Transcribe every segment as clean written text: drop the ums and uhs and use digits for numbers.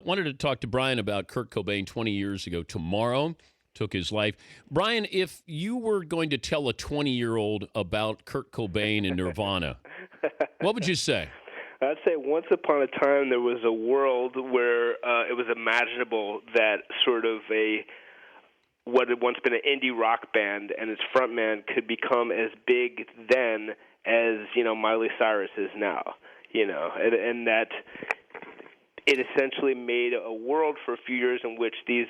Wanted to talk to Brian about Kurt Cobain 20 years ago. Tomorrow took his life. Brian, if you were going to tell a 20-year-old about Kurt Cobain and Nirvana, what would you say? I'd say once upon a time there was a world where it was imaginable that sort of what had once been an indie rock band and its frontman could become as big then as, Miley Cyrus is now, and that it essentially made a world for a few years in which these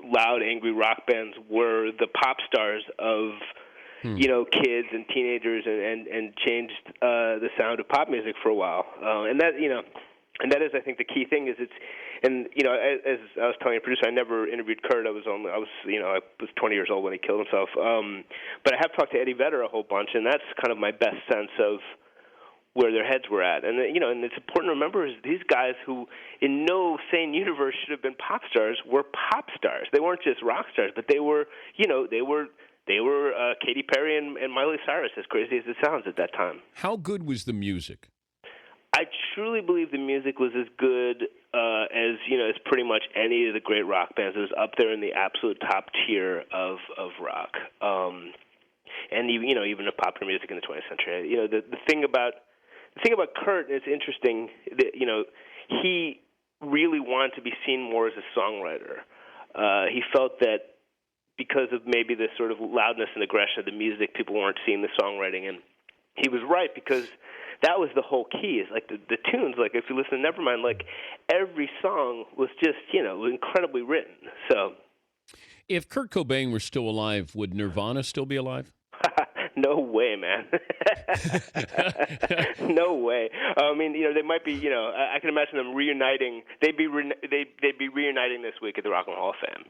loud, angry rock bands were the pop stars of, kids and teenagers, and changed the sound of pop music for a while. And that is, I think, the key thing is as I was telling your producer, I never interviewed Kurt. I was 20 years old when he killed himself. But I have talked to Eddie Vedder a whole bunch, and that's kind of my best sense of where their heads were at. And, and it's important to remember is these guys who in no sane universe should have been pop stars were pop stars. They weren't just rock stars, but they were Katy Perry and Miley Cyrus, as crazy as it sounds at that time. How good was the music? I truly believe the music was as good as pretty much any of the great rock bands. It was up there in the absolute top tier of rock. And even of popular music in the 20th century. The thing about Kurt, it's interesting that he really wanted to be seen more as a songwriter. He felt that because of maybe the sort of loudness and aggression of the music, people weren't seeing the songwriting, and he was right, because that was the whole key. Is like the tunes. Like if you listen to Nevermind, like every song was just incredibly written. So, if Kurt Cobain were still alive, would Nirvana still be alive? No way, man. No way. I mean, they might be. I can imagine them reuniting. They'd be reuniting this week at the Rock and Roll Hall of Fame.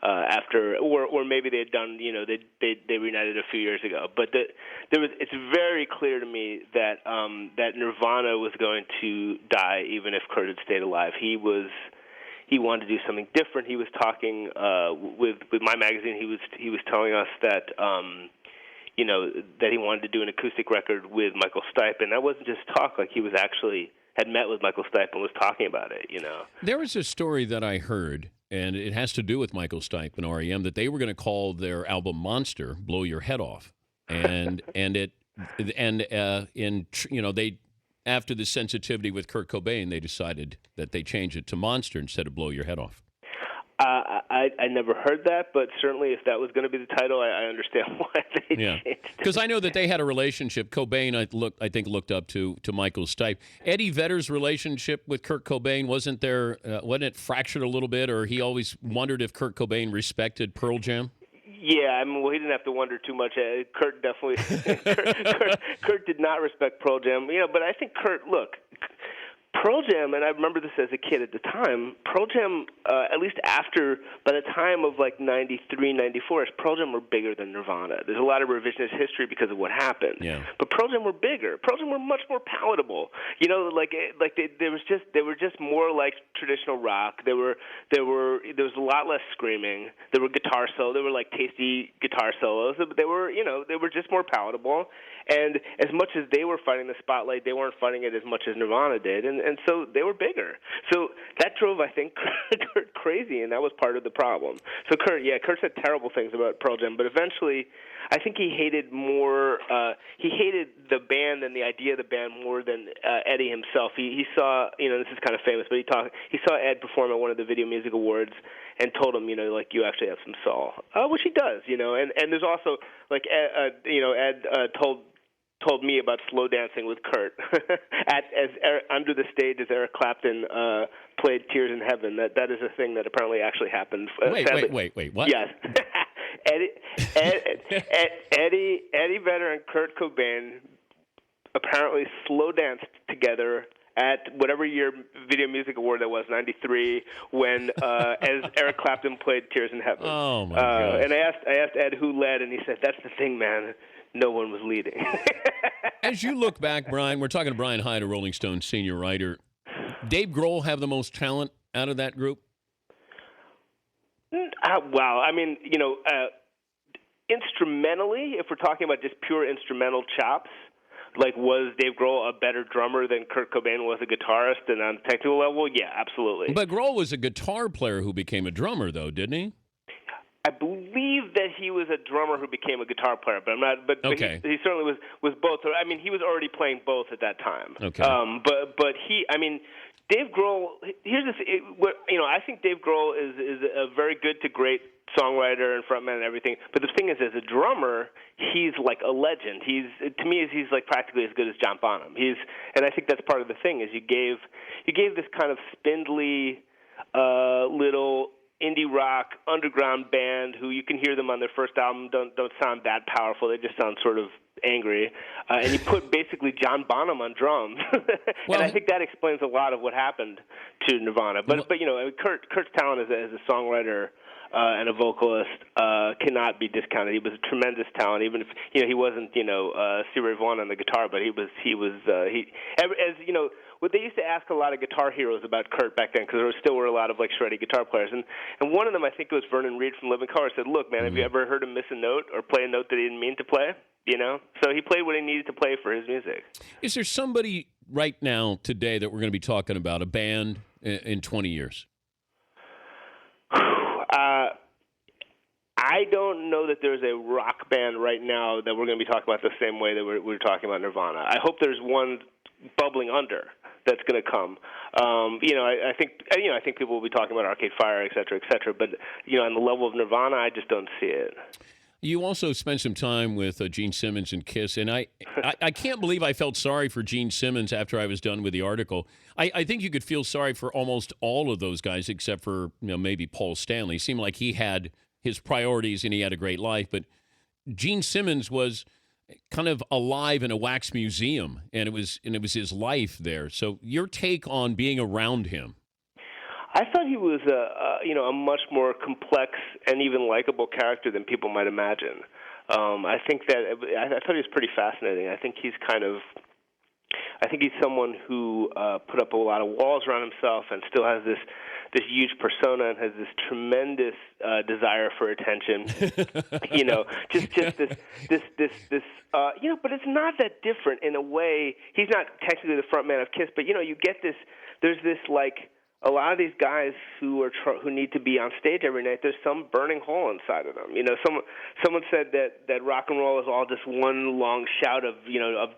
After, or maybe they had done. They reunited a few years ago. But it's very clear to me that that Nirvana was going to die even if Kurt had stayed alive. He wanted to do something different. He was talking with my magazine. He was telling us that. That he wanted to do an acoustic record with Michael Stipe, and that wasn't just talk. Like he was actually had met with Michael Stipe and was talking about it. There was a story that I heard, and it has to do with Michael Stipe and REM, that they were going to call their album "Monster," "Blow Your Head Off," and they after the sensitivity with Kurt Cobain, they decided that they changed it to "Monster" instead of "Blow Your Head Off." I never heard that, but certainly if that was going to be the title, I understand why they changed it. Because I know that they had a relationship. Cobain, I think, looked up to Michael Stipe. Eddie Vedder's relationship with Kurt Cobain, wasn't it fractured a little bit, or he always wondered if Kurt Cobain respected Pearl Jam? Yeah, he didn't have to wonder too much. Kurt definitely, Kurt did not respect Pearl Jam. But I think Pearl Jam, and I remember this as a kid at the time, Pearl Jam, at least by the time of like 93, 94, Pearl Jam were bigger than Nirvana. There's a lot of revisionist history because of what happened. Yeah. But Pearl Jam were bigger. Pearl Jam were much more palatable. They were just more like traditional rock. There was a lot less screaming. There were guitar solos. There were like tasty guitar solos, but they were just more palatable. And as much as they were fighting the spotlight, they weren't fighting it as much as Nirvana did, and so they were bigger. So that drove, I think, Kurt crazy, and that was part of the problem. So Kurt said terrible things about Pearl Jam, but eventually, I think he hated the band and the idea of the band more than Eddie himself. He saw, this is kind of famous, but he saw Ed perform at one of the Video Music Awards and told him, you actually have some soul, which he does, and there's also Ed told me about slow dancing with Kurt under the stage as Eric Clapton played "Tears in Heaven." That is a thing that apparently actually happened. Wait, what? Yes, Eddie Vedder and Kurt Cobain apparently slow danced together at whatever year Video Music Award that was, 93, when as Eric Clapton played "Tears in Heaven." Oh my God! And I asked Ed who led, and he said, "That's the thing, man. No one was leading." As you look back, Brian, we're talking to Brian Hiatt, a Rolling Stone senior writer. Dave Grohl have the most talent out of that group? Well, instrumentally, if we're talking about just pure instrumental chops, like, was Dave Grohl a better drummer than Kurt Cobain was a guitarist? And on a technical level, yeah, absolutely. But Grohl was a guitar player who became a drummer, though, didn't he? I believe that he was a drummer who became a guitar player, but I'm not. But Okay. he certainly was both. I mean, he was already playing both at that time. Okay. But he, I mean, Dave Grohl. Here's the thing. I think Dave Grohl is a very good to great songwriter and frontman and everything. But the thing is, as a drummer, he's like a legend. To me, he's like practically as good as John Bonham. And I think that's part of the thing is you gave this kind of spindly little indie rock underground band who you can hear them on their first album don't sound that powerful. They just sound sort of angry. And you put basically John Bonham on drums. Well, and I think that explains a lot of what happened to Nirvana. But Kurt's talent as a songwriter and a vocalist cannot be discounted. He was a tremendous talent, even if he wasn't Stevie Ray Vaughan on the guitar, but he what they used to ask a lot of guitar heroes about Kurt back then, because there still were a lot of like shreddy guitar players, and one of them, I think it was Vernon Reid from Living Colour, said, "Look, man, have you ever heard him miss a note or play a note that he didn't mean to play?" So he played what he needed to play for his music. Is there somebody right now today that we're going to be talking about, a band in 20 years? I don't know that there's a rock band right now that we're going to be talking about the same way that we're talking about Nirvana. I hope there's one bubbling under that's going to come. I think people will be talking about Arcade Fire, et cetera, but on the level of Nirvana, I just don't see it. You also spent some time with Gene Simmons and Kiss, and I can't believe I felt sorry for Gene Simmons after I was done with the article. I think you could feel sorry for almost all of those guys except for maybe Paul Stanley. It seemed like he had his priorities and he had a great life, but Gene Simmons was kind of alive in a wax museum, and it was his life there. So your take on being around him? I thought he was a much more complex and even likable character than people might imagine. I thought he was pretty fascinating. I think he's someone who put up a lot of walls around himself and still has this huge persona and has this tremendous desire for attention. Just this. But it's not that different in a way. He's not technically the front man of Kiss, but you get this. There's this like. A lot of these guys who need to be on stage every night, there's some burning hole inside of them. Someone said that rock and roll is all just one long shout of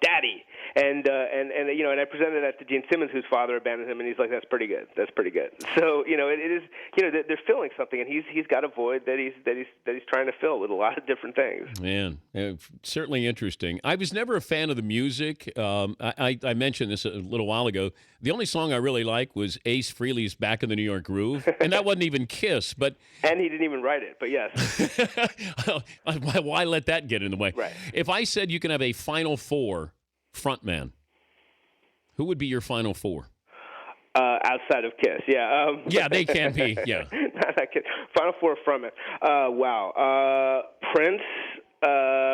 daddy, and I presented that to Gene Simmons, whose father abandoned him, and he's like, that's pretty good. So it is they're filling something, and he's got a void that he's trying to fill with a lot of different things. Man, certainly interesting. I was never a fan of the music. I mentioned this a little while ago. The only song I really liked was Ace Frehley's Back in the New York Groove, and that wasn't even Kiss. But and he didn't even write it, but yes. Why let that get in the way? Right. If I said you can have a Final Four frontman, who would be your Final Four? Outside of Kiss, yeah. Yeah, they can be, yeah. Not Kiss. Final Four frontman. Wow. Prince,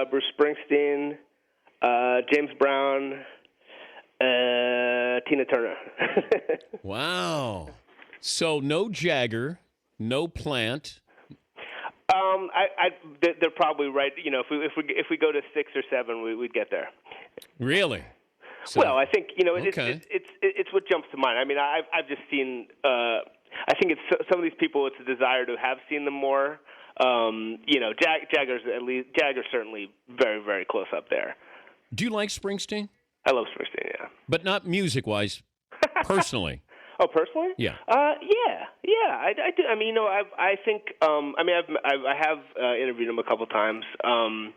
Bruce Springsteen, James Brown, Tina Turner. Wow. So no Jagger, no Plant. They're probably right. If we go to 6 or 7, we'd get there. Really? So, well, I think okay. it's what jumps to mind. I mean, I've just seen. I think it's some of these people. It's a desire to have seen them more. Jagger's certainly very, very close up there. Do you like Springsteen? I love Springsteen, yeah. But not music-wise, personally. Oh, personally? Yeah. Yeah. I do. I mean, I think. I have interviewed him a couple times, and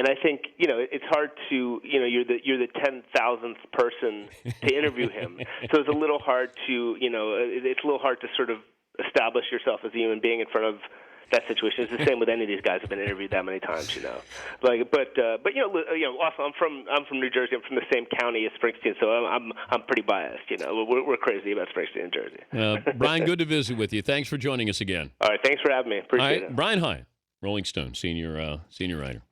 I think it's hard to you're the 10,000th person to interview him, so it's a little hard to it's a little hard to sort of establish yourself as a human being in front of that situation. It's the same with any of these guys who've been interviewed that many times, But also I'm from New Jersey. I'm from the same county as Springsteen, so I'm pretty biased. We're crazy about Springsteen in Jersey. Brian, good to visit with you. Thanks for joining us again. All right, thanks for having me. Appreciate it. Brian Hiatt, Rolling Stone, senior writer.